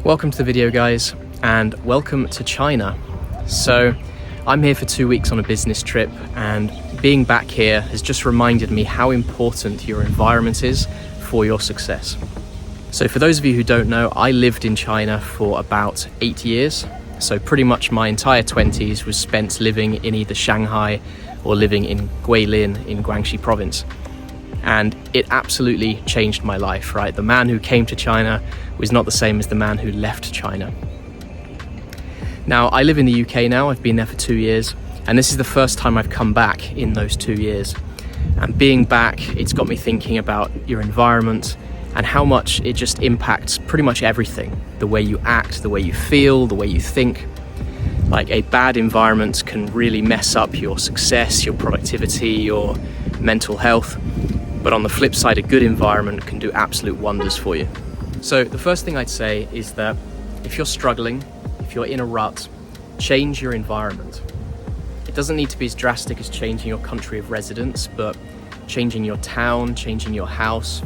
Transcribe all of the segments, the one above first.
Welcome to the video, guys, and welcome to China. So I'm here for 2 weeks on a business trip, and being back here has just reminded me how important your environment is for your success. So for those of you who don't know, I lived in China for about 8 years. So pretty much my entire 20s was spent living in either Shanghai or living in Guilin in Guangxi province. And it absolutely changed my life, right? The man who came to China was not the same as the man who left China. Now, I live in the UK now. I've been there for 2 years, and this is the first time I've come back in those 2 years. And being back, it's got me thinking about your environment and how much it just impacts pretty much everything. The way you act, the way you feel, the way you think. Like, a bad environment can really mess up your success, your productivity, your mental health. But on the flip side, a good environment can do absolute wonders for you. So the first thing I'd say is that if you're struggling, if you're in a rut, change your environment. It doesn't need to be as drastic as changing your country of residence, but changing your town, changing your house,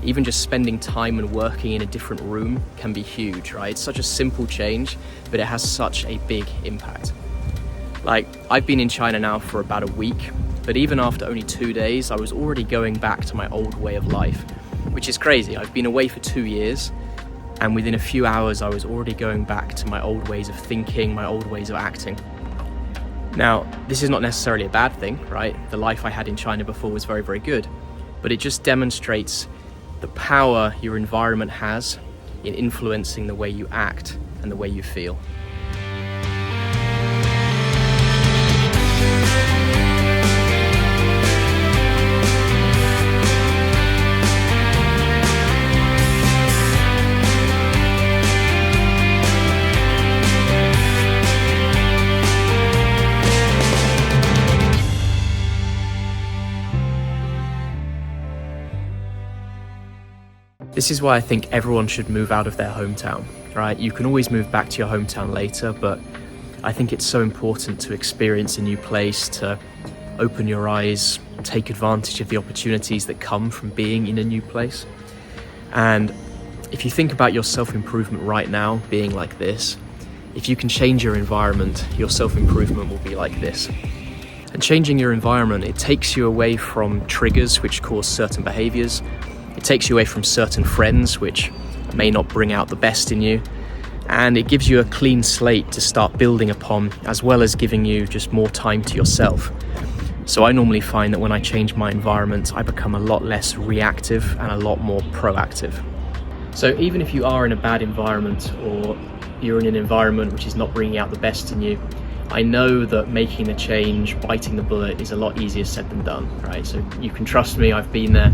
even just spending time and working in a different room can be huge, right? It's such a simple change, but it has such a big impact. Like, I've been in China now for about a week, but even after only 2 days, I was already going back to my old way of life, which is crazy. I've been away for 2 years, and within a few hours, I was already going back to my old ways of thinking, my old ways of acting. Now, this is not necessarily a bad thing, right? The life I had in China before was very, very good, but it just demonstrates the power your environment has in influencing the way you act and the way you feel. This is why I think everyone should move out of their hometown, right? You can always move back to your hometown later, but I think it's so important to experience a new place, to open your eyes, take advantage of the opportunities that come from being in a new place. And if you think about your self-improvement right now being like this, if you can change your environment, your self-improvement will be like this. And changing your environment, it takes you away from triggers which cause certain behaviors. It takes you away from certain friends which may not bring out the best in you, and it gives you a clean slate to start building upon, as well as giving you just more time to yourself. So I normally find that when I change my environment, I become a lot less reactive and a lot more proactive. So even if you are in a bad environment, or you're in an environment which is not bringing out the best in you, I know that making the change, biting the bullet, is a lot easier said than done, right? So you can trust me, I've been there.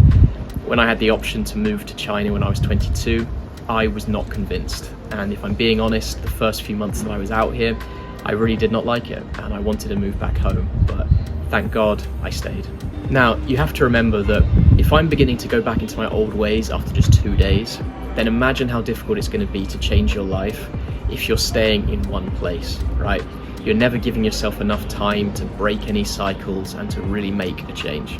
When I had the option to move to China when I was 22, I was not convinced. And if I'm being honest, the first few months that I was out here, I really did not like it, and I wanted to move back home, but thank God I stayed. Now, you have to remember that if I'm beginning to go back into my old ways after just 2 days, then imagine how difficult it's going to be to change your life if you're staying in one place, right? You're never giving yourself enough time to break any cycles and to really make a change.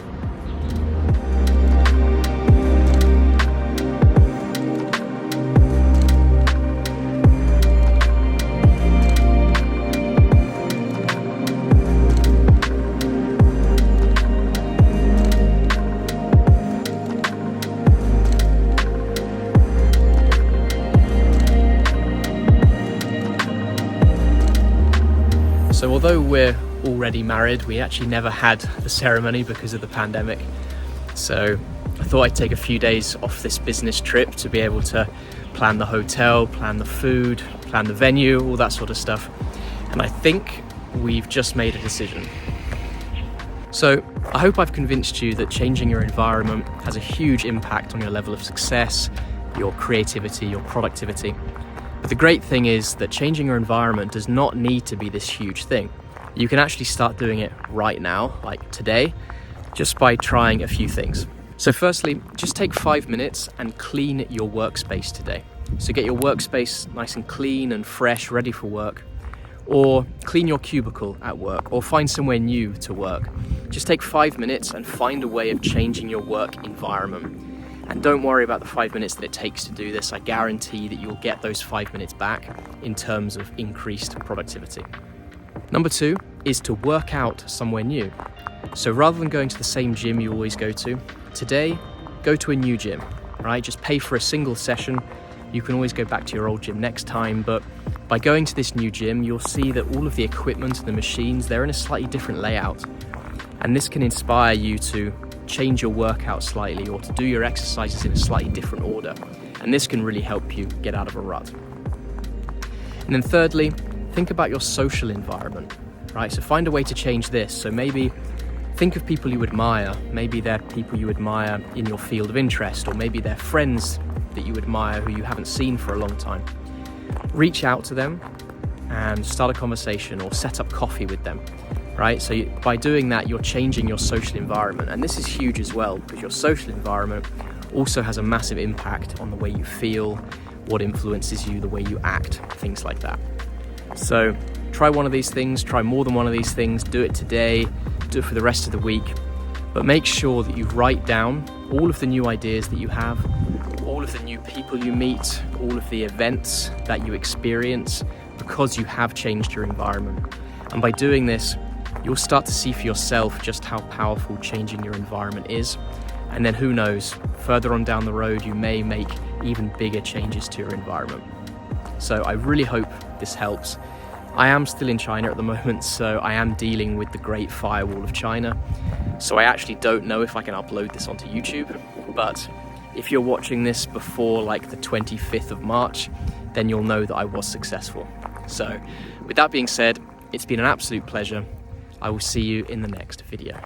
So although we're already married, we actually never had the ceremony because of the pandemic. So I thought I'd take a few days off this business trip to be able to plan the hotel, plan the food, plan the venue, all that sort of stuff. And I think we've just made a decision. So I hope I've convinced you that changing your environment has a huge impact on your level of success, your creativity, your productivity. But the great thing is that changing your environment does not need to be this huge thing. You can actually start doing it right now, like today, just by trying a few things. So firstly, just take 5 minutes and clean your workspace today. So get your workspace nice and clean and fresh, ready for work. Or clean your cubicle at work, or find somewhere new to work. Just take 5 minutes and find a way of changing your work environment. And don't worry about the 5 minutes that it takes to do this. I guarantee that you'll get those 5 minutes back in terms of increased productivity. Number 2 is to work out somewhere new. So rather than going to the same gym you always go to, today, go to a new gym, right? Just pay for a single session. You can always go back to your old gym next time, but by going to this new gym, you'll see that all of the equipment and the machines, they're in a slightly different layout. And this can inspire you to change your workout slightly or to do your exercises in a slightly different order. And this can really help you get out of a rut. And then thirdly, think about your social environment, right? So find a way to change this. So maybe think of people you admire. Maybe they're people you admire in your field of interest, or maybe they're friends that you admire who you haven't seen for a long time. Reach out to them and start a conversation or set up coffee with them, right? So by doing that, you're changing your social environment. And this is huge as well, because your social environment also has a massive impact on the way you feel, what influences you, the way you act, things like that. So try one of these things, try more than one of these things, do it today, do it for the rest of the week, but make sure that you write down all of the new ideas that you have, all of the new people you meet, all of the events that you experience, because you have changed your environment. And by doing this, you'll start to see for yourself just how powerful changing your environment is. And then who knows, further on down the road, you may make even bigger changes to your environment. So I really hope this helps. I am still in China at the moment, so I am dealing with the Great Firewall of China. So I actually don't know if I can upload this onto YouTube, but if you're watching this before like the 25th of March, then you'll know that I was successful. So with that being said, it's been an absolute pleasure. I will see you in the next video.